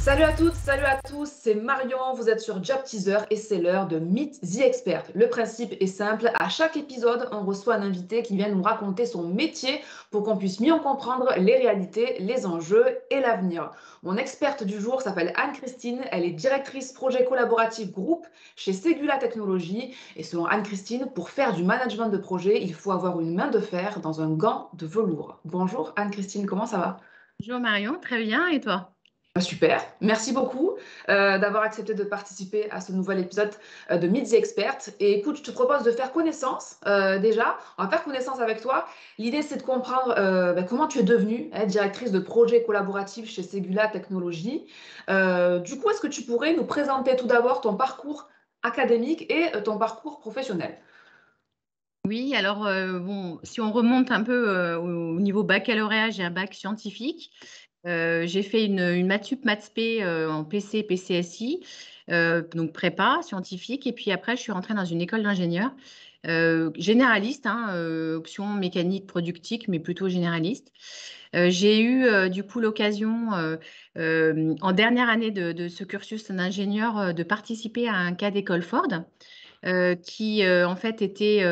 Salut à toutes, salut à tous, c'est Marion, vous êtes sur Job Teaser et c'est l'heure de Meet the Expert. Le principe est simple, à chaque épisode, on reçoit un invité qui vient nous raconter son métier pour qu'on puisse mieux en comprendre les réalités, les enjeux et l'avenir. Mon experte du jour s'appelle Anne-Christine, elle est directrice projet collaboratif groupe chez Segula Technologies et selon Anne-Christine, pour faire du management de projet, il faut avoir une main de fer dans un gant de velours. Bonjour Anne-Christine, comment ça va? Bonjour Marion, très bien, et toi? Super, merci beaucoup d'avoir accepté de participer à ce nouvel épisode de Meet the Expert. Et écoute, je te propose de faire connaissance déjà. On va faire connaissance avec toi. L'idée, c'est de comprendre comment tu es devenue directrice de projet collaboratif chez Segula Technologies. Du coup, est-ce que tu pourrais nous présenter tout d'abord ton parcours académique et ton parcours professionnel? Oui, alors bon, si on remonte un peu au niveau baccalauréat, j'ai un bac scientifique. J'ai fait une maths sup, maths spé en PC, PCSI, donc prépa scientifique. Et puis après, je suis rentrée dans une école d'ingénieur généraliste, hein, option mécanique productique, mais plutôt généraliste. J'ai eu du coup l'occasion, en dernière année de ce cursus d'ingénieur, de participer à un cas d'école Ford. Qui en fait était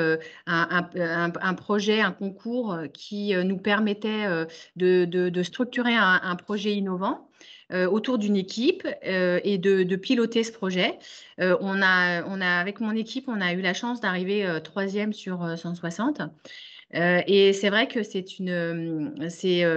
un projet, un concours qui nous permettait de structurer un projet innovant autour d'une équipe et de piloter ce projet. Avec mon équipe, on a eu la chance d'arriver troisième sur 160. Et c'est vrai que c'est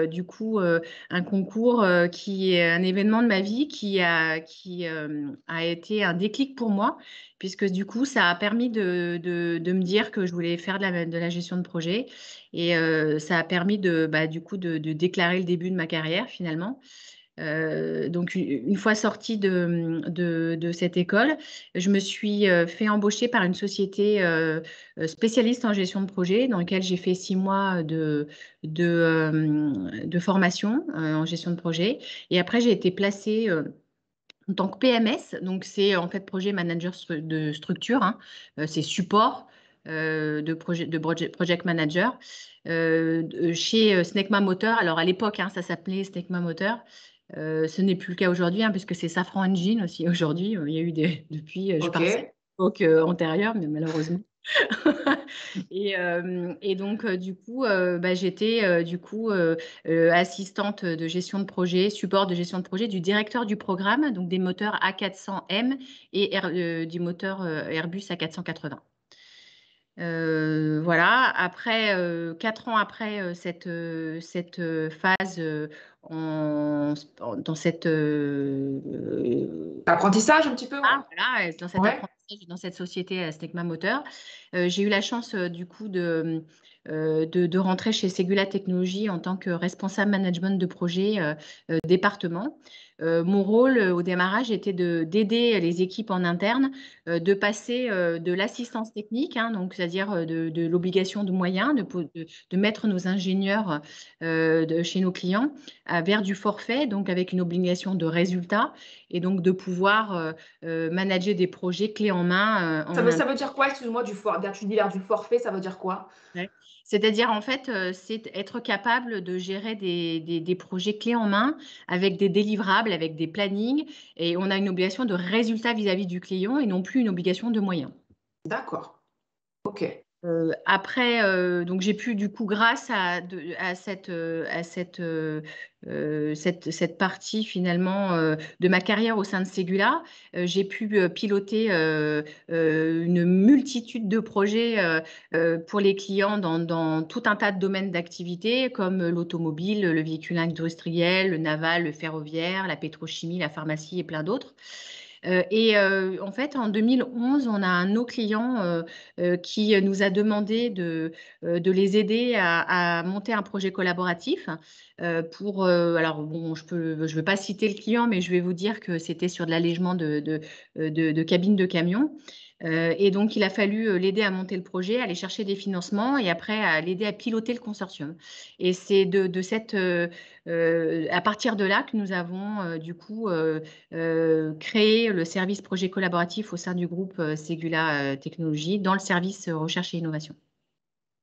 du coup un concours qui est un événement de ma vie qui a été un déclic pour moi, puisque du coup, ça a permis de me dire que je voulais faire de la gestion de projet. Et ça a permis du coup, de déclarer le début de ma carrière finalement. Donc, une fois sortie de cette école, je me suis fait embaucher par une société spécialiste en gestion de projet, dans laquelle j'ai fait 6 mois de formation en gestion de projet. Et après, j'ai été placée en tant que PMS, donc c'est en fait projet manager de structure, hein. C'est support project manager chez Snecma Moteur. Alors à l'époque, hein, ça s'appelait Snecma Moteur. Ce n'est plus le cas aujourd'hui, hein, puisque c'est Safran Engine aussi aujourd'hui. Il y a eu depuis, je Ok. pars à l'époque antérieure, mais malheureusement. Et donc, du coup, j'étais du coup assistante de gestion de projet, support de gestion de projet du directeur du programme, donc des moteurs A400M et du moteur Airbus A480. Voilà. Après, 4 ans après cette phase dans cette L'apprentissage un petit peu, ouais. voilà, dans cet Ouais. apprentissage, dans cette société Snecma Moteur, j'ai eu la chance du coup de rentrer chez Segula Technologies en tant que responsable management de projet département. Mon rôle au démarrage était d'aider les équipes en interne, de passer de l'assistance technique, hein, donc c'est-à-dire de l'obligation de moyens, de mettre nos ingénieurs chez nos clients vers du forfait, donc avec une obligation de résultat, et donc de pouvoir manager des projets clés en main Ça en veut, interne. ça veut dire quoi, excuse-moi, tu dis l'air du forfait, ça veut dire quoi? C'est-à-dire, en fait, c'est être capable de gérer des projets clés en main avec des délivrables, avec des plannings, et on a une obligation de résultat vis-à-vis du client et non plus une obligation de moyens. D'accord. Ok. Après, donc j'ai pu du coup, grâce cette partie finalement de ma carrière au sein de Segula, j'ai pu piloter une multitude de projets pour les clients dans tout un tas de domaines d'activité, comme l'automobile, le véhicule industriel, le naval, le ferroviaire, la pétrochimie, la pharmacie et plein d'autres. En fait, en 2011, on a un de nos clients qui nous a demandé de les aider à monter un projet collaboratif alors bon, je ne veux pas citer le client, mais je vais vous dire que c'était sur de l'allègement de cabines de camions. Et donc, il a fallu l'aider à monter le projet, aller chercher des financements et après à l'aider à piloter le consortium. Et c'est à partir de là que nous avons du coup créé le service projet collaboratif au sein du groupe Segula Technologies dans le service recherche et innovation.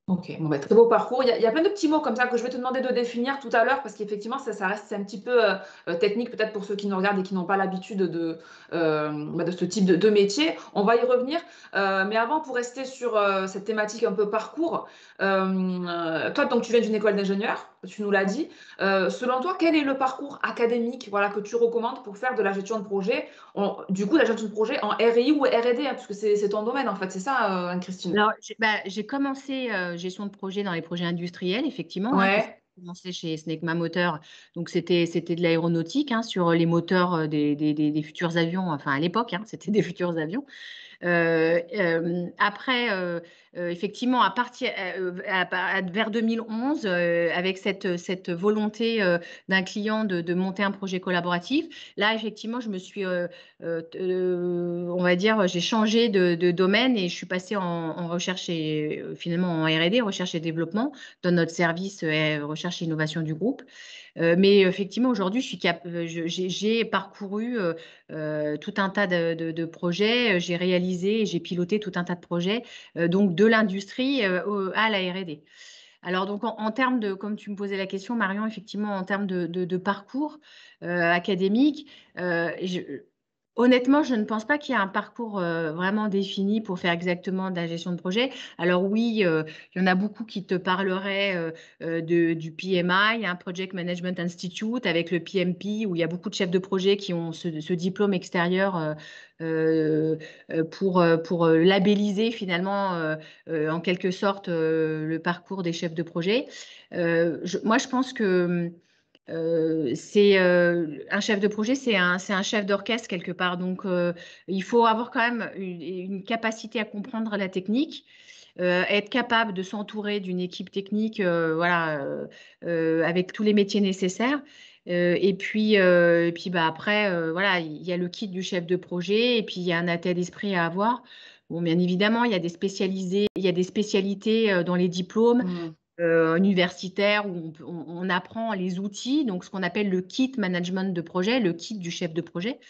Ok, bon, bah, très beau parcours. Il y a plein de petits mots comme ça que je vais te demander de définir tout à l'heure parce qu'effectivement, ça reste c'est un petit peu technique peut-être pour ceux qui nous regardent et qui n'ont pas l'habitude de ce type de métier. On va y revenir. Mais avant, pour rester sur cette thématique un peu parcours, toi, donc, tu viens d'une école d'ingénieur, tu nous l'as dit. Selon toi, quel est le parcours académique voilà, que tu recommandes pour faire de la gestion de projet, du coup, la gestion de projet en RI ou R&D, hein, parce que c'est ton domaine en fait, c'est ça, Anne-Christine? Alors, j'ai commencé gestion de projet dans les projets industriels, effectivement, hein, puisque Ouais. j'ai commencé chez Snecma Moteur. Donc, c'était de l'aéronautique, hein, sur les moteurs des futurs avions. Enfin, à l'époque, hein, c'était des futurs avions. Après, effectivement, vers 2011, avec cette volonté d'un client de monter un projet collaboratif, là, effectivement, je me suis, on va dire, j'ai changé de domaine et je suis passée en recherche et finalement en R&D, recherche et développement, dans notre service recherche et innovation du groupe. Mais effectivement, aujourd'hui, j'ai parcouru tout un tas de projets. J'ai réalisé et j'ai piloté tout un tas de projets, donc de l'industrie à la R&D. Alors, donc, en termes de, comme tu me posais la question, Marion, effectivement, en termes de parcours académique, honnêtement, je ne pense pas qu'il y ait un parcours vraiment défini pour faire exactement de la gestion de projet. Alors oui, il y en a beaucoup qui te parleraient du PMI, un Project Management Institute, avec le PMP, où il y a beaucoup de chefs de projet qui ont ce diplôme extérieur pour labelliser finalement, en quelque sorte, le parcours des chefs de projet. Moi, je pense que c'est un chef de projet, c'est un chef d'orchestre quelque part. Donc, il faut avoir quand même une capacité à comprendre la technique, être capable de s'entourer d'une équipe technique, voilà, avec tous les métiers nécessaires. Et puis bah, après, voilà, il y a le kit du chef de projet et puis il y a un état d'esprit à avoir. Bon, bien évidemment, il y a des spécialités dans les diplômes Hmm. universitaire où on apprend les outils, donc ce qu'on appelle le kit management de projet, le kit du chef de projet.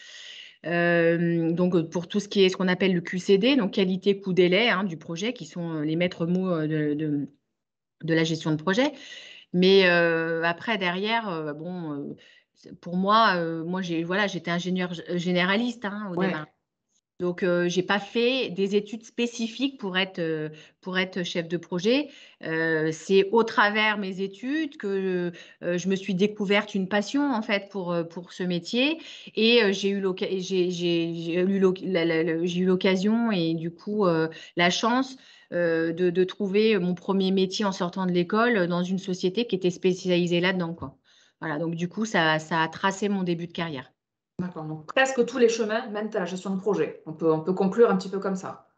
Donc pour tout ce qui est ce qu'on appelle le QCD, donc qualité, coût, délai du projet, qui sont les maîtres mots de la gestion de projet. Mais après, derrière, bon, pour moi, voilà, j'étais ingénieur généraliste au Ouais. démarrage. Donc, je n'ai pas fait des études spécifiques pour être chef de projet. C'est au travers mes études que je me suis découverte une passion en fait pour ce métier et j'ai eu l'occasion et du coup la chance de trouver mon premier métier en sortant de l'école dans une société qui était spécialisée là-dedans, quoi. Voilà, donc du coup, ça a tracé mon début de carrière. D'accord. Donc, presque tous les chemins mènent à la gestion de projet. On peut conclure un petit peu comme ça.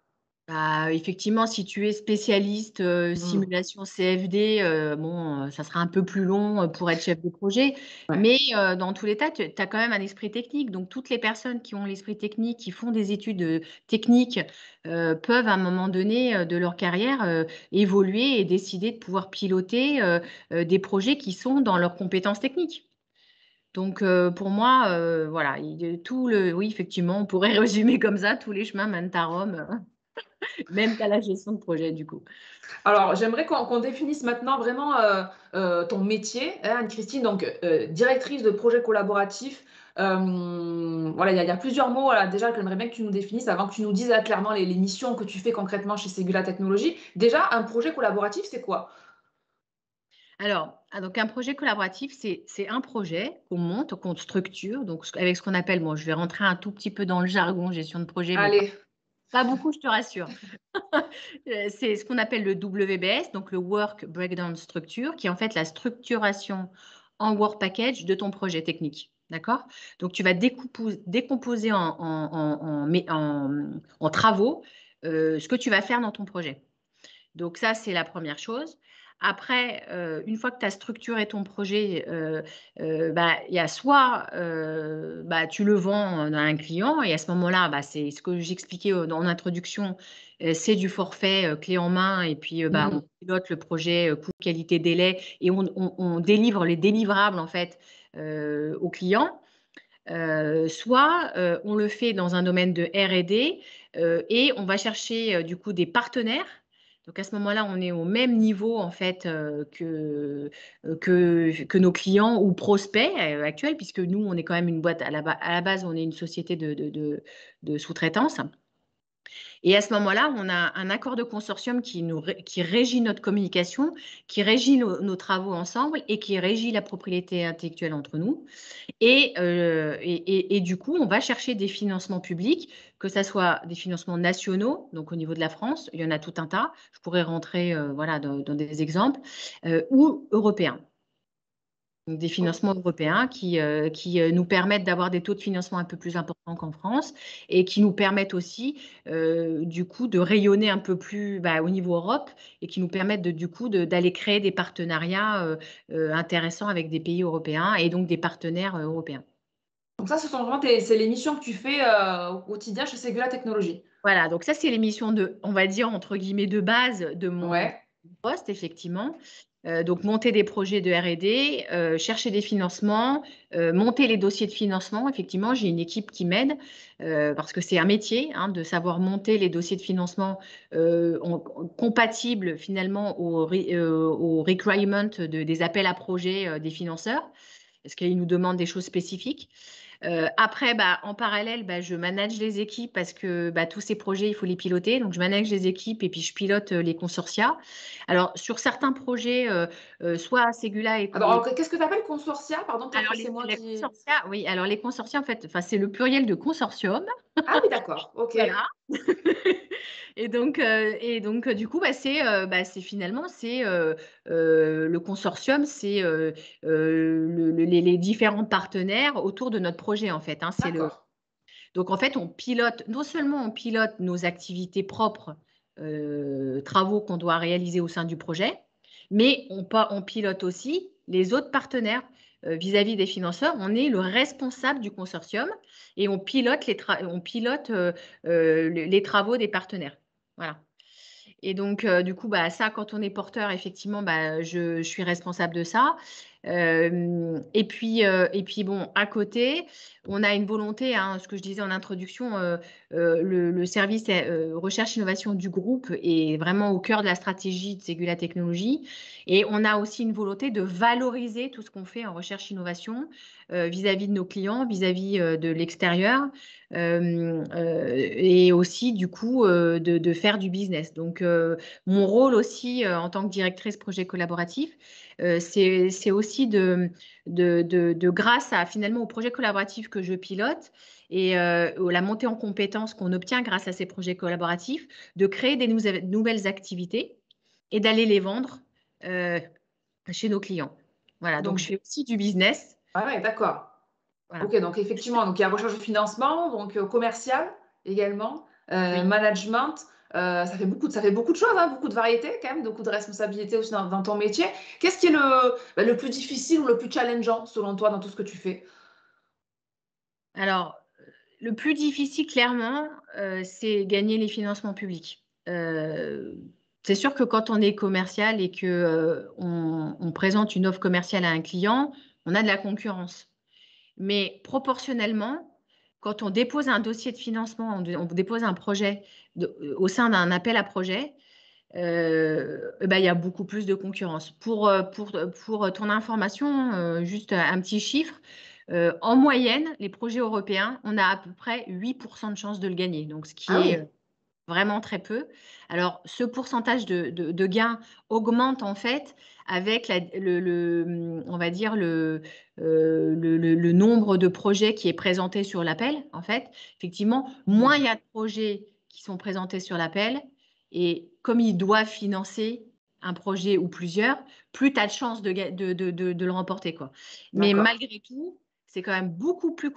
Bah, effectivement, si tu es spécialiste Hmm. simulation CFD, bon, ça sera un peu plus long pour être chef de projet. Ouais. Mais dans tous les cas, tu as quand même un esprit technique. Donc, toutes les personnes qui ont l'esprit technique, qui font des études techniques, peuvent à un moment donné de leur carrière évoluer et décider de pouvoir piloter des projets qui sont dans leurs compétences techniques. Donc, pour moi, voilà, oui, effectivement, on pourrait résumer comme ça, tous les chemins mènent à Rome. Même à la gestion de projet, du coup. Alors, j'aimerais qu'on définisse maintenant vraiment ton métier, hein, Anne-Christine, donc directrice de projet collaboratif. Voilà, il y a plusieurs mots voilà, déjà que j'aimerais bien que tu nous définisses avant que tu nous dises là, clairement les missions que tu fais concrètement chez Segula Technologies. Déjà, un projet collaboratif, c'est quoi? Alors, donc un projet collaboratif, c'est un projet qu'on monte, qu'on structure, donc avec ce qu'on appelle, bon, je vais rentrer un tout petit peu dans le jargon gestion de projet, mais Allez. pas beaucoup, je te rassure. C'est ce qu'on appelle le WBS, donc le Work Breakdown Structure, qui est en fait la structuration en Work Package de ton projet technique. D'accord? Donc, tu vas décomposer en travaux ce que tu vas faire dans ton projet. Donc ça, c'est la première chose. Après, une fois que tu as structuré ton projet, bah, il y a soit bah, tu le vends à un client et à ce moment-là, bah, c'est ce que j'expliquais en introduction, c'est du forfait clé en main et puis bah, Hmm. on pilote le projet coût, qualité, délai et on délivre les délivrables en fait au client. Soit on le fait dans un domaine de R&D et on va chercher du coup des partenaires Donc à ce moment-là, on est au même niveau en fait que nos clients ou prospects actuels, puisque nous, on est quand même une boîte à la base, on est une société de sous-traitance. Et à ce moment-là, on a un accord de consortium qui régit notre communication, qui régit nos travaux ensemble et qui régit la propriété intellectuelle entre nous. Et du coup, on va chercher des financements publics, que ce soit des financements nationaux, donc au niveau de la France, il y en a tout un tas, je pourrais rentrer voilà, dans des exemples, ou européens. Donc des financements européens qui nous permettent d'avoir des taux de financement un peu plus importants qu'en France et qui nous permettent aussi, du coup, de rayonner un peu plus au niveau Europe et qui nous permettent, du coup, d'aller créer des partenariats intéressants avec des pays européens et donc des partenaires européens. Donc ça, ce sont vraiment c'est les missions que tu fais au quotidien chez Segula Technologies. Voilà, donc ça, c'est les missions on va dire, entre guillemets, de base de mon Ouais, poste, effectivement. Donc, monter des projets de R&D, chercher des financements, monter les dossiers de financement. Effectivement, j'ai une équipe qui m'aide parce que c'est un métier de savoir monter les dossiers de financement compatibles finalement aux requirements des appels à projets des financeurs, parce qu'ils nous demandent des choses spécifiques. Après, en parallèle, je manage les équipes parce que tous ces projets, il faut les piloter. Donc, je manage les équipes et puis je pilote les consortia. Alors, sur certains projets, soit Segula alors, qu'est-ce que tu appelles consortia? Pardon, peut-être alors que c'est moi les qui… consortia, oui, alors les consortia, en fait, c'est le pluriel de consortium. Ah oui, d'accord, ok. Voilà. Et donc, du coup, c'est finalement, le consortium, c'est les différents partenaires autour de notre projet, en fait. D'accord. Donc, en fait, non seulement on pilote nos activités propres, travaux qu'on doit réaliser au sein du projet, mais on pilote aussi les autres partenaires vis-à-vis des financeurs. On est le responsable du consortium et on pilote les travaux des partenaires. Voilà. Et donc, du coup, ça, quand on est porteur, effectivement, je suis responsable de ça. Et puis, bon, à côté, on a une volonté, ce que je disais en introduction, le service recherche-innovation du groupe est vraiment au cœur de la stratégie de Segula Technologies. Et on a aussi une volonté de valoriser tout ce qu'on fait en recherche-innovation vis-à-vis de nos clients, vis-à-vis de l'extérieur. Et aussi du coup de faire du business. Donc mon rôle aussi en tant que directrice projet collaboratif, c'est aussi grâce à finalement au projet collaboratif que je pilote et la montée en compétences qu'on obtient grâce à ces projets collaboratifs, de créer des nouvelles activités et d'aller les vendre chez nos clients. Voilà, donc je Donc, fais aussi du business. ah ouais, d'accord. Voilà. Ok, donc effectivement, donc il y a recherche de financement, donc commercial également, Oui. management. Ça fait beaucoup de choses, beaucoup de variétés quand même, beaucoup de responsabilités aussi dans ton métier. Qu'est-ce qui est le plus difficile ou le plus challengeant selon toi dans tout ce que tu fais? Alors, le plus difficile, clairement, c'est gagner les financements publics. C'est sûr que quand on est commercial et que on présente une offre commerciale à un client, on a de la concurrence. Mais proportionnellement, quand on dépose un dossier de financement, on dépose un projet au sein d'un appel à projet, il y a beaucoup plus de concurrence. Pour ton information, juste un petit chiffre, en moyenne, les projets européens, on a à peu près 8% de chances de le gagner, donc ce Ah qui est oui, vraiment très peu. Alors, ce pourcentage de gain augmente en fait avec on va dire le nombre de projets qui est présenté sur l'appel. En fait, effectivement, moins il y a de projets qui sont présentés sur l'appel et comme ils doivent financer un projet ou plusieurs, plus tu as de chances de le remporter, quoi. Mais d'accord. malgré tout, c'est quand même beaucoup plus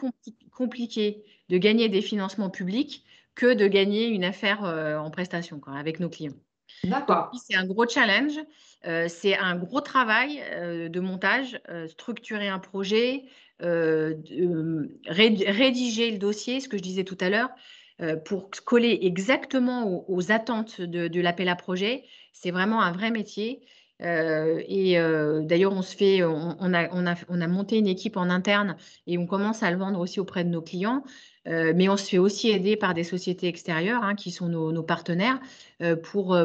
compliqué de gagner des financements publics que de gagner une affaire en prestation quoi, avec nos clients. Donc D'accord. oui, c'est un gros challenge, c'est un gros travail de montage, structurer un projet, rédiger le dossier, ce que je disais tout à l'heure, pour coller exactement aux attentes de l'appel à projet. C'est vraiment un vrai métier. Et d'ailleurs, on a monté une équipe en interne et on commence à le vendre aussi auprès de nos clients. Mais on se fait aussi aider par des sociétés extérieures qui sont nos partenaires pour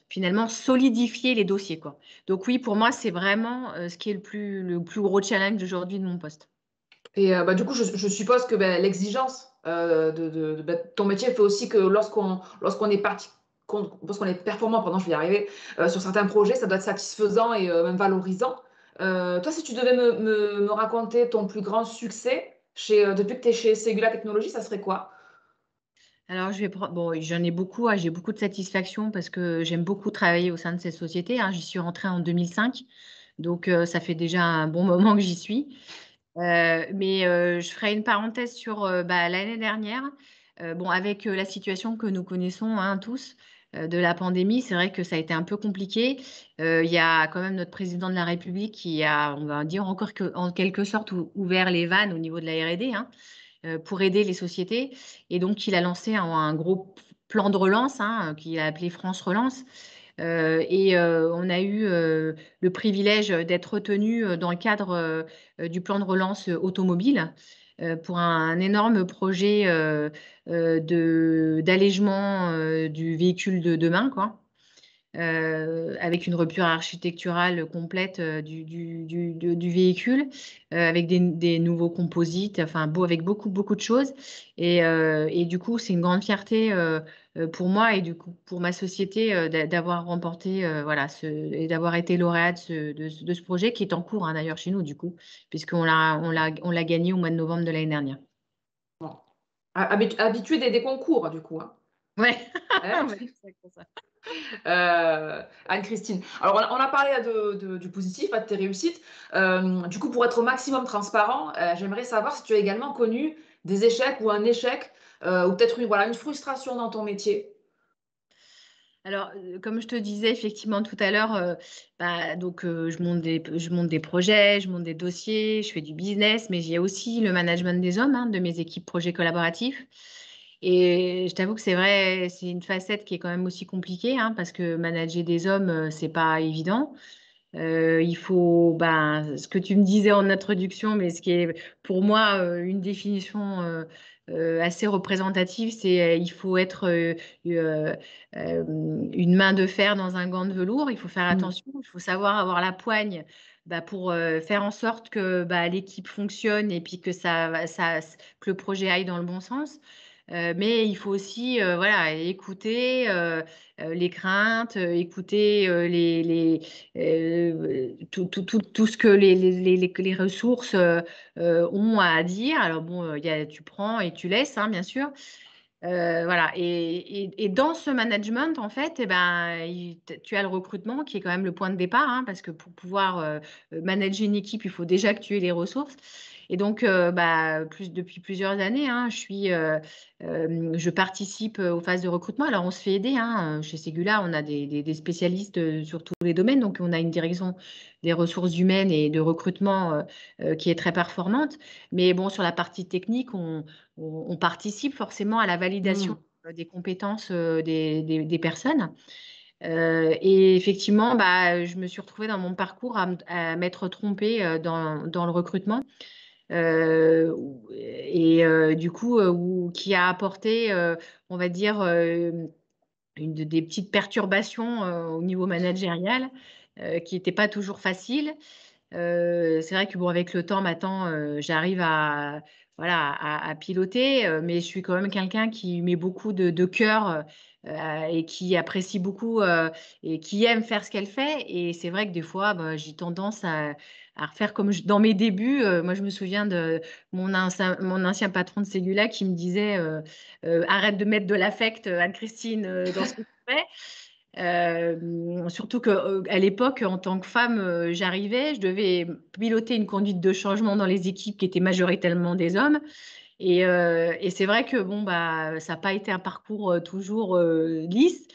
finalement solidifier les dossiers, quoi. Donc oui, pour moi, c'est vraiment ce qui est le plus gros challenge aujourd'hui de mon poste. Et du coup, je suppose que l'exigence ton métier fait aussi que lorsqu'on est lorsqu'on est performant, pardon, je vais y arriver, sur certains projets, ça doit être satisfaisant et même valorisant. Toi, si tu devais me raconter ton plus grand succès depuis que tu es chez Segula Technologies, ça serait quoi? Alors, bon, j'en ai beaucoup, hein, j'ai beaucoup de satisfaction parce que j'aime beaucoup travailler au sein de cette société, hein. J'y suis rentrée en 2005, donc ça fait déjà un bon moment que j'y suis. Mais je ferai une parenthèse sur l'année dernière. Bon, avec la situation que nous connaissons, hein, tous, de la pandémie, c'est vrai que ça a été un peu compliqué. Il y a quand même notre président de la République qui a, on va dire encore que, en quelque sorte, ouvert les vannes au niveau de la R&D, hein, pour aider les sociétés. Et donc, il a lancé un gros plan de relance, hein, qu'il a appelé France Relance. On a eu le privilège d'être retenu dans le cadre du plan de relance automobile pour un énorme projet d'allègement du véhicule de demain, quoi. Avec une rupture architecturale complète du véhicule, avec des nouveaux composites, enfin, avec beaucoup, beaucoup de choses. Et du coup, c'est une grande fierté pour moi et du coup pour ma société d'avoir remporté, voilà, et d'avoir été lauréate de ce projet qui est en cours, hein, d'ailleurs chez nous, du coup, puisqu'on l'a gagné au mois de novembre de l'année dernière. Bon. Habitué des concours, du coup, hein. Ouais, Hein. ouais, c'est ça. Anne-Christine. Alors, on a parlé là, du positif, de tes réussites. Du coup, pour être au maximum transparent, j'aimerais savoir si tu as également connu des échecs ou un échec, ou peut-être voilà, une frustration dans ton métier. Alors, comme je te disais effectivement tout à l'heure, donc je monte des projets, je monte des dossiers, je fais du business, mais j'ai aussi le management des hommes, hein, de mes équipes projets collaboratifs. Et je t'avoue que c'est vrai, c'est une facette qui est quand même aussi compliquée, hein, parce que manager des hommes, c'est pas évident. Il faut, ce que tu me disais en introduction, mais ce qui est pour moi une définition assez représentative, c'est il faut être euh, une main de fer dans un gant de velours. Il faut faire Mm. attention, il faut savoir avoir la poigne pour faire en sorte que l'équipe fonctionne et puis que le projet aille dans le bon sens. Mais il faut aussi voilà, écouter les craintes, écouter tout ce que les ressources ont à dire. Alors bon, tu prends et tu laisses, hein, bien sûr. Voilà. Et dans ce management, en fait, tu as le recrutement qui est quand même le point de départ, hein, parce que pour pouvoir manager une équipe, il faut déjà que tu aies les ressources. Et donc, depuis plusieurs années, hein, je participe aux phases de recrutement. Alors, on se fait aider, hein. Chez Segula, on a des spécialistes sur tous les domaines. Donc, on a une direction des ressources humaines et de recrutement qui est très performante. Mais bon, sur la partie technique, on participe forcément à la validation Mm. des compétences des personnes. Et effectivement, je me suis retrouvée dans mon parcours à m'être trompée dans le recrutement. Du coup, qui a apporté, on va dire, des petites perturbations au niveau managérial qui n'étaient pas toujours faciles. C'est vrai que bon, avec le temps, maintenant, j'arrive voilà, à piloter, mais je suis quand même quelqu'un qui met beaucoup de cœur et qui apprécie beaucoup et qui aime faire ce qu'elle fait. Et c'est vrai que des fois, j'ai tendance à refaire comme dans mes débuts. Moi, je me souviens de mon ancien patron de Ségula qui me disait arrête de mettre de l'affect, Anne-Christine, dans ce que tu fais. Surtout qu'à l'époque, en tant que femme, j'arrivais, je devais piloter une conduite de changement dans les équipes qui étaient majoritairement des hommes. Et c'est vrai que bon, ça n'a pas été un parcours toujours lisse.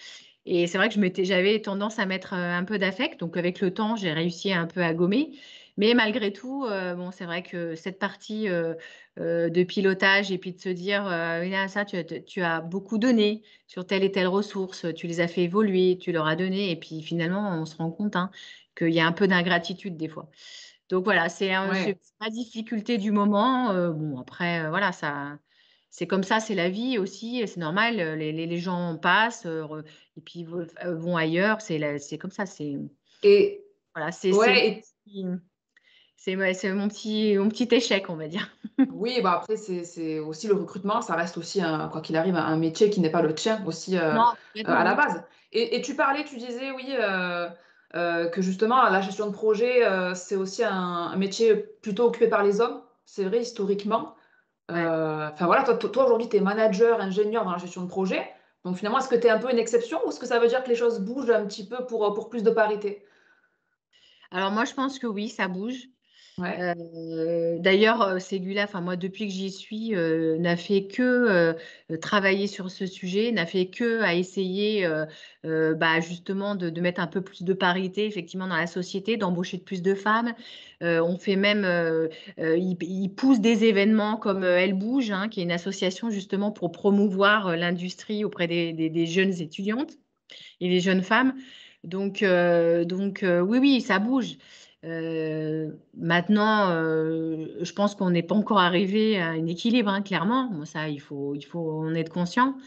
Et c'est vrai que j'avais tendance à mettre un peu d'affect. Donc avec le temps, j'ai réussi un peu à gommer. Mais malgré tout, bon, c'est vrai que cette partie de pilotage et puis de se dire, William, ça, tu as beaucoup donné sur telle et telle ressource, tu les as fait évoluer, tu leur as donné. Et puis finalement, on se rend compte, hein, qu'il y a un peu d'ingratitude des fois. Donc voilà, c'est Ouais. la difficulté du moment. Bon, après, voilà, c'est comme ça, c'est la vie aussi, et c'est normal. Les gens passent et puis vont ailleurs. C'est comme ça. Et Voilà, ouais, et c'est mon petit échec, on va dire. oui, bah après, c'est aussi le recrutement, ça reste aussi, quoi qu'il arrive, un métier qui n'est pas le tien aussi, Non, à complètement, la oui. base. Et tu disais, oui, que justement, la gestion de projet, c'est aussi un métier plutôt occupé par les hommes. C'est vrai, historiquement. Ouais. Enfin voilà, toi aujourd'hui, tu es manager, ingénieur dans la gestion de projet. Donc finalement, est-ce que tu es un peu une exception ou est-ce que ça veut dire que les choses bougent un petit peu pour plus de parité? Alors moi, je pense que oui, ça bouge. Ouais. D'ailleurs, Cellula, enfin moi, depuis que j'y suis, n'a fait que travailler sur ce sujet, n'a fait que à essayer bah, justement de mettre un peu plus de parité effectivement dans la société, d'embaucher de plus de femmes. On fait même, ils poussent des événements comme Elle Bouge, hein, qui est une association justement pour promouvoir l'industrie auprès des jeunes étudiantes et les jeunes femmes. Donc, oui, oui, ça bouge. Maintenant, je pense qu'on n'est pas encore arrivé à un équilibre, hein, clairement. Bon, ça, il faut en être conscient.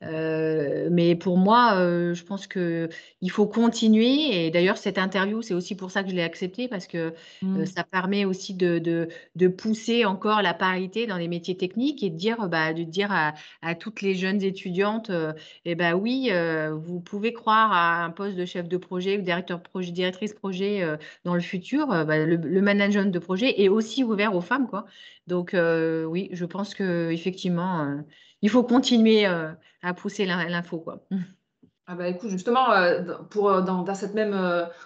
Mais pour moi, je pense que il faut continuer. Et d'ailleurs, cette interview, c'est aussi pour ça que je l'ai acceptée, parce que Mm. ça permet aussi de pousser encore la parité dans les métiers techniques et de dire à toutes les jeunes étudiantes, eh ben oui, vous pouvez croire à un poste de chef de projet ou directeur de projet, directrice projet dans le futur. Le management de projet est aussi ouvert aux femmes, quoi. Donc, oui, je pense que effectivement, il faut continuer à pousser l'info, quoi. Ah bah écoute, justement, dans cette même,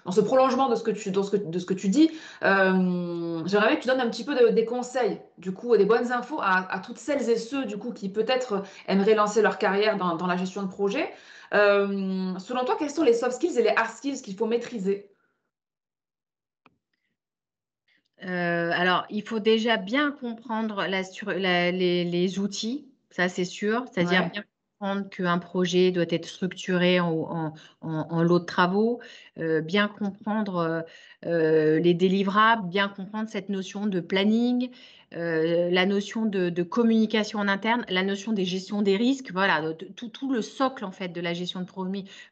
dans ce prolongement de de ce que tu dis, j'aimerais bien que tu donnes un petit peu des conseils, du coup, des bonnes infos à toutes celles et ceux, du coup, qui peut-être aimeraient lancer leur carrière dans la gestion de projet. Selon toi, quels sont les soft skills et les hard skills qu'il faut maîtriser? Alors, il faut déjà bien comprendre les outils, ça c'est sûr, c'est-à-dire Ouais, bien comprendre qu'un projet doit être structuré en lots de travaux, bien comprendre les délivrables, bien comprendre cette notion de planning, la notion de communication en interne, la notion des gestions des risques, voilà, tout le socle en fait de la gestion de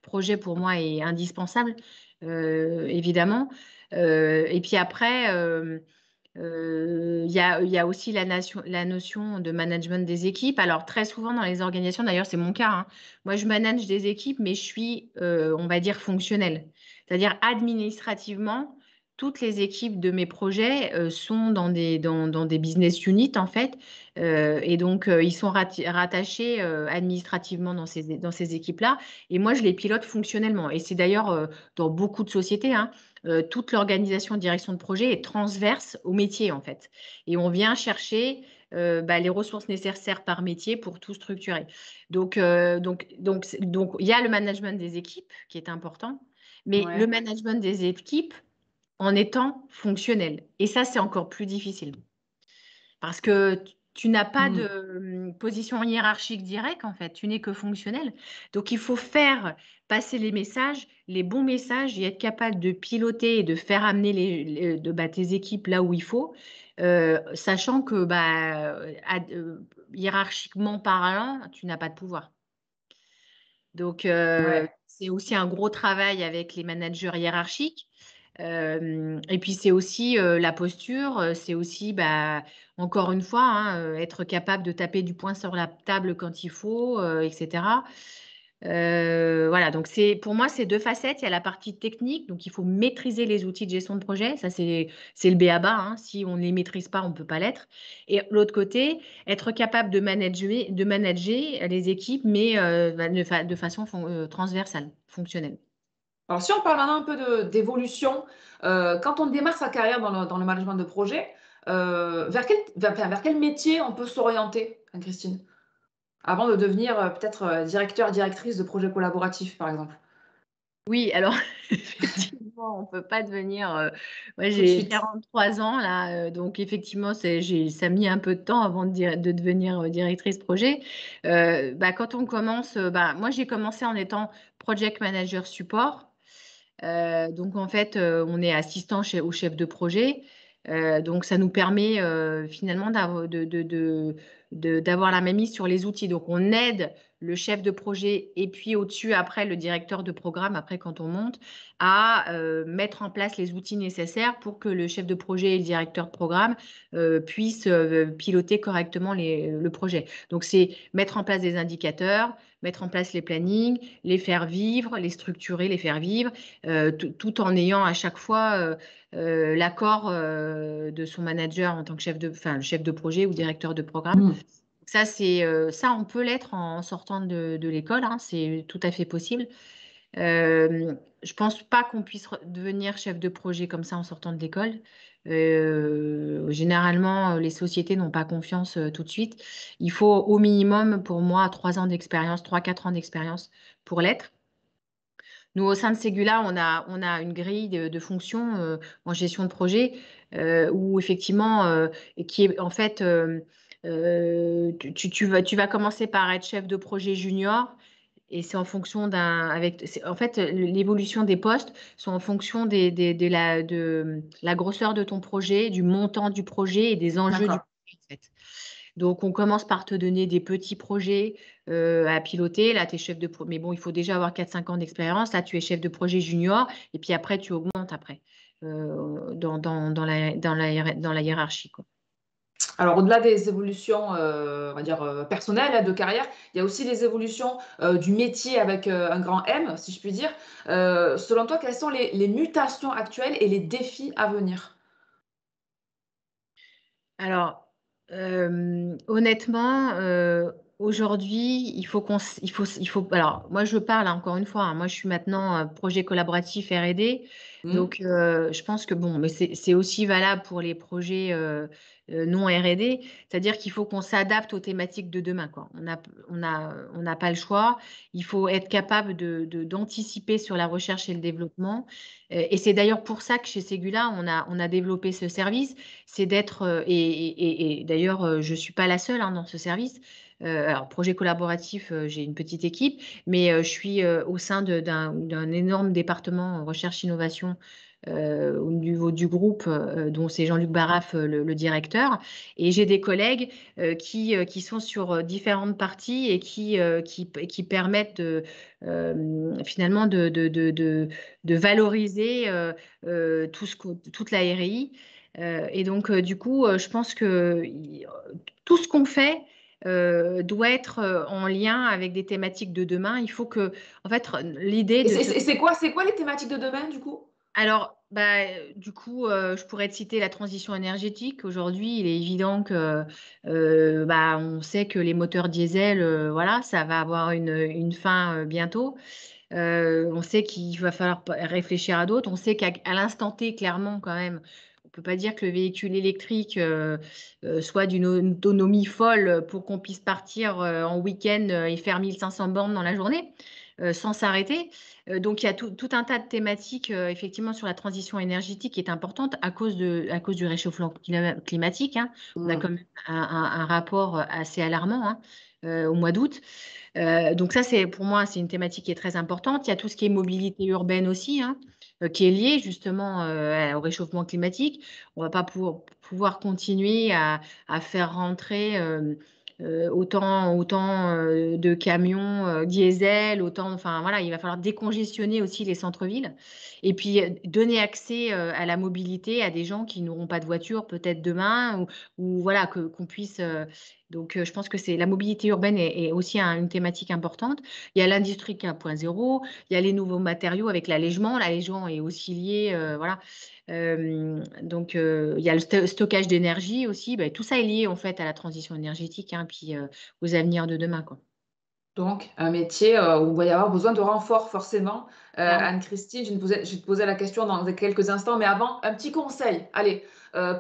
projet pour moi est indispensable, évidemment. Et puis après, il y a aussi la notion de management des équipes. Alors, très souvent dans les organisations, d'ailleurs, c'est mon cas, hein. Moi, je manage des équipes, mais je suis, on va dire, fonctionnelle. C'est-à-dire, administrativement, toutes les équipes de mes projets sont dans des business units, en fait. Et donc, ils sont rattachés administrativement dans ces équipes-là. Et moi, je les pilote fonctionnellement. Et c'est d'ailleurs dans beaucoup de sociétés, hein, toute l'organisation de direction de projet est transverse au métier, en fait. Et on vient chercher les ressources nécessaires par métier pour tout structurer. Donc, il y a le management des équipes qui est important, mais le ouais, management des équipes en étant fonctionnel. Et ça, c'est encore plus difficile. Parce que tu n'as pas de mm, position hiérarchique directe, en fait, tu n'es que fonctionnel. Donc, il faut faire passer les messages, les bons messages, et être capable de piloter et de faire amener tes équipes là où il faut, sachant que hiérarchiquement parlant, tu n'as pas de pouvoir. Donc, ouais. c'est aussi un gros travail avec les managers hiérarchiques. Et puis, c'est aussi la posture, c'est aussi, encore une fois, hein, être capable de taper du poing sur la table quand il faut, etc. Voilà, donc pour moi, c'est deux facettes. Il y a la partie technique, donc il faut maîtriser les outils de gestion de projet. Ça, c'est le b.a-ba, hein. Si on ne les maîtrise pas, on ne peut pas l'être. Et l'autre côté, être capable de manager les équipes, mais de façon transversale, fonctionnelle. Alors, si on parle maintenant un peu d'évolution, quand on démarre sa carrière dans le management de projet, vers quel métier on peut s'orienter, Christine, avant de devenir peut-être directeur, directrice de projet collaboratif, par exemple, Oui, alors effectivement, on ne peut pas devenir. Moi, tout de j'ai suite. 43 ans là, donc effectivement, ça a mis un peu de temps avant de devenir directrice projet. Quand on commence, moi j'ai commencé en étant project manager support. Donc en fait, on est assistant au chef de projet. Donc ça nous permet finalement d'avoir la mainmise sur les outils. Donc, on aide le chef de projet et puis au-dessus, après, le directeur de programme, après quand on monte, à mettre en place les outils nécessaires pour que le chef de projet et le directeur de programme puissent piloter correctement le projet. Donc, c'est mettre en place des indicateurs, mettre en place les plannings, les faire vivre, les structurer, les faire vivre, tout en ayant à chaque fois l'accord de son manager en tant que chef de projet ou directeur de programme. Mm. Ça, on peut l'être en sortant de l'école, hein, c'est tout à fait possible. Je pense pas qu'on puisse devenir chef de projet comme ça en sortant de l'école. Généralement, les sociétés n'ont pas confiance tout de suite. Il faut au minimum, pour moi, 3 ans d'expérience, 3-4 ans d'expérience pour l'être. Nous, au sein de Ségula, on a une grille de fonctions en gestion de projet où effectivement, qui est en fait, tu vas commencer par être chef de projet junior et c'est en fonction en fait, l'évolution des postes sont en fonction de la grosseur de ton projet, du montant du projet et des enjeux du D'accord. projet, en fait. Donc, on commence par te donner des petits projets à piloter. Là, tu es chef de projet. Mais bon, il faut déjà avoir 4-5 ans d'expérience. Là, tu es chef de projet junior. Et puis après, tu augmentes après dans la hiérarchie, quoi. Alors, au-delà des évolutions, on va dire, personnelles, hein, de carrière, il y a aussi les évolutions, du métier avec, un grand M, si je puis dire. Selon toi, quelles sont les mutations actuelles et les défis à venir? Alors, honnêtement, aujourd'hui, il faut. Alors, moi, je parle hein, encore une fois, hein, moi, je suis maintenant projet collaboratif R&D, Mmh. donc je pense que bon, mais c'est aussi valable pour les projets non R&D, c'est-à-dire qu'il faut qu'on s'adapte aux thématiques de demain, quoi. On n'a pas le choix. Il faut être capable d'anticiper sur la recherche et le développement. Et c'est d'ailleurs pour ça que chez Ségula, on a développé ce service, c'est d'être, et d'ailleurs, je ne suis pas la seule hein, dans ce service. Alors, projet collaboratif, j'ai une petite équipe, mais je suis au sein d'un énorme département recherche-innovation au niveau du groupe, dont c'est Jean-Luc Barraf, le directeur. Et j'ai des collègues qui sont sur différentes parties et qui permettent finalement de valoriser toute la RI. Et donc, du coup, je pense que tout ce qu'on fait doit être en lien avec des thématiques de demain. Il faut que, en fait, l'idée Et de se... c'est quoi les thématiques de demain, du coup? Alors, bah, du coup, je pourrais te citer la transition énergétique. Aujourd'hui, il est évident que, bah, on sait que les moteurs diesel, voilà, ça va avoir une fin bientôt. On sait qu'il va falloir réfléchir à d'autres. On sait qu'à l'instant T, clairement, quand même, on ne peut pas dire que le véhicule électrique soit d'une autonomie folle pour qu'on puisse partir en week-end et faire 1500 bornes dans la journée sans s'arrêter. Donc, il y a tout un tas de thématiques, effectivement, sur la transition énergétique qui est importante à cause du réchauffement climatique, hein. On a Mmh. quand même un rapport assez alarmant hein, au mois d'août. Donc ça, pour moi, c'est une thématique qui est très importante. Il y a tout ce qui est mobilité urbaine aussi, hein, qui est lié justement au réchauffement climatique. On ne va pas pouvoir continuer à faire rentrer autant de camions diesel, enfin voilà, il va falloir décongestionner aussi les centres-villes et puis donner accès à la mobilité à des gens qui n'auront pas de voiture peut-être demain ou voilà qu'on puisse donc, je pense que c'est la mobilité urbaine est aussi une thématique importante. Il y a l'industrie 4.0, il y a les nouveaux matériaux avec l'allègement. L'allègement est aussi lié, voilà. Donc, il y a le stockage d'énergie aussi. Ben, tout ça est lié en fait à la transition énergétique, hein, puis aux avenirs de demain, quoi. Donc un métier, où il va y avoir besoin de renfort forcément. Clairement. Anne-Christine, je vais te poser la question dans quelques instants, mais avant, un petit conseil. Allez,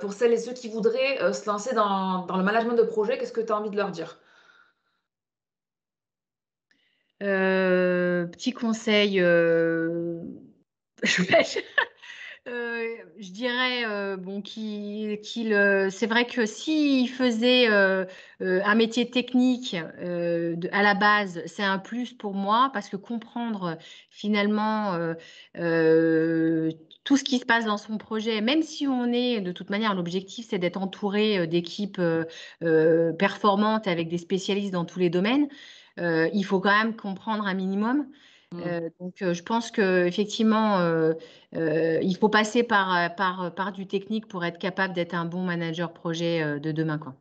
pour celles et ceux qui voudraient, se lancer dans le management de projet, qu'est-ce que tu as envie de leur dire? Petit conseil, je je dirais bon, c'est vrai que s'il faisait un métier technique à la base, c'est un plus pour moi parce que comprendre finalement euh, tout ce qui se passe dans son projet, même si on est, de toute manière, l'objectif, c'est d'être entouré d'équipes performantes avec des spécialistes dans tous les domaines. Il faut quand même comprendre un minimum. Mm. Je pense qu'effectivement, il faut passer par du technique pour être capable d'être un bon manager projet de demain, quoi.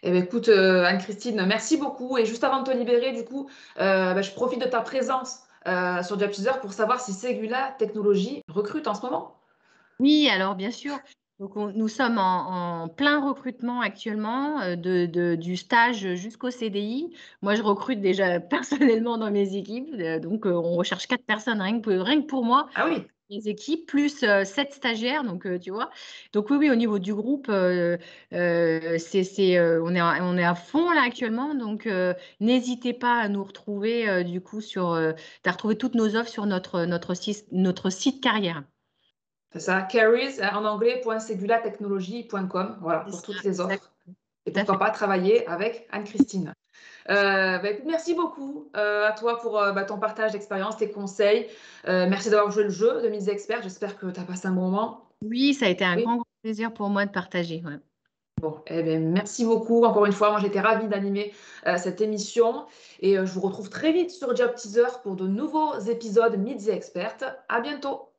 Eh bien, écoute, Anne-Christine, merci beaucoup. Et juste avant de te libérer, du coup, je profite de ta présence sur JobTeaser pour savoir si Ségula Technologies recrute en ce moment. Oui, alors bien sûr. Donc, nous sommes en plein recrutement actuellement, du stage jusqu'au CDI. Moi, je recrute déjà personnellement dans mes équipes. On recherche 4 personnes rien que pour moi, Ah oui, mes équipes, plus 7 stagiaires. Donc, tu vois. Donc, oui, oui, au niveau du groupe, on est à fond là actuellement. Donc, n'hésitez pas à nous retrouver du coup à retrouver toutes nos offres sur notre site carrière. c'est ça. Careers en anglais, .segulatechnologie.com, voilà, C'est pour ça, toutes les exact, offres. Et tout à pourquoi fait. pas travailler avec Anne-Christine. Écoute, merci beaucoup à toi pour ton partage d'expérience, tes conseils. Merci d'avoir joué le jeu de Midi Expert. J'espère que tu as passé un bon moment. Oui, ça a été un Oui. grand, grand plaisir pour moi de partager. Ouais. Bon, eh bien, merci beaucoup. Encore une fois, moi j'étais ravie d'animer cette émission et je vous retrouve très vite sur Job Teaser pour de nouveaux épisodes Midi Expert. À bientôt.